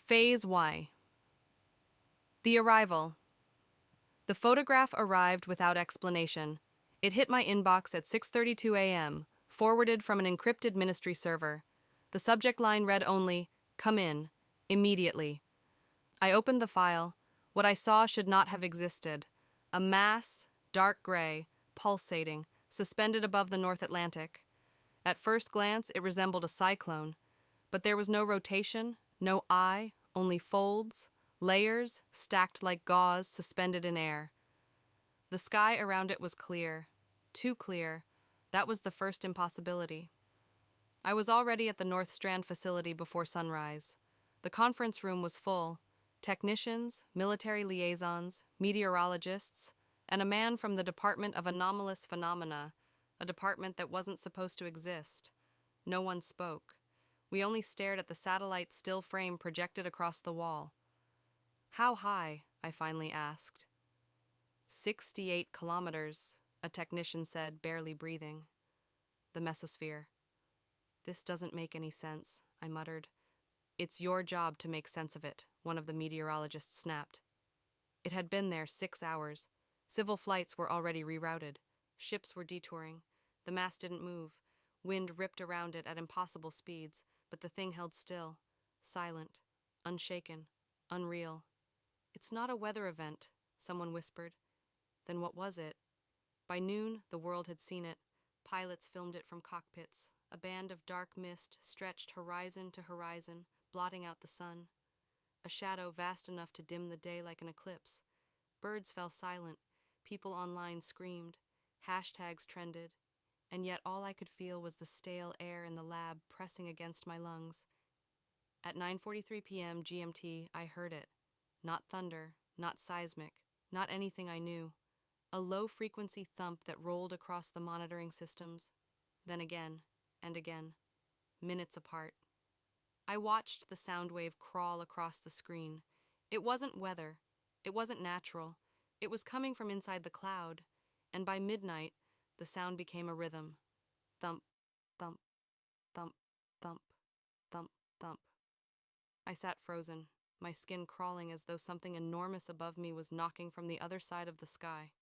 Phase Y. The arrival. The photograph arrived without explanation. It hit my inbox at 6:32 a.m., forwarded from an encrypted ministry server. The subject line read only, "Come in, immediately." I opened the file. What I saw should not have existed. A mass, dark gray, pulsating, suspended above the North Atlantic. At first glance, it resembled a cyclone, but there was no rotation, no eye, only folds, layers stacked like gauze suspended in air. The sky around it was clear, too clear. That was the first impossibility. I was already at the North Strand facility before sunrise. The conference room was full. Technicians, military liaisons, meteorologists, and a man from the Department of Anomalous Phenomena, a department that wasn't supposed to exist. No one spoke. We only stared at the satellite still frame projected across the wall. "How high?" I finally asked. 68 kilometers, a technician said, barely breathing. The mesosphere. "This doesn't make any sense," I muttered. "It's your job to make sense of it," one of the meteorologists snapped. It had been there 6 hours. Civil flights were already rerouted. Ships were detouring. The mass didn't move. Wind ripped around it at impossible speeds, but the thing held still, silent, unshaken, unreal. "It's not a weather event," someone whispered. Then what was it? By noon, the world had seen it. Pilots filmed it from cockpits. A band of dark mist stretched horizon to horizon, blotting out the sun. A shadow vast enough to dim the day like an eclipse. Birds fell silent. People online screamed. Hashtags trended. And yet all I could feel was the stale air in the lab pressing against my lungs. At 9:43 p.m. GMT, I heard it. Not thunder, not seismic, not anything I knew. A low-frequency thump that rolled across the monitoring systems. Then again, and again, minutes apart. I watched the sound wave crawl across the screen. It wasn't weather. It wasn't natural. It was coming from inside the cloud. And by midnight, the sound became a rhythm. Thump, thump, thump, thump, thump, thump. I sat frozen, my skin crawling as though something enormous above me was knocking from the other side of the sky.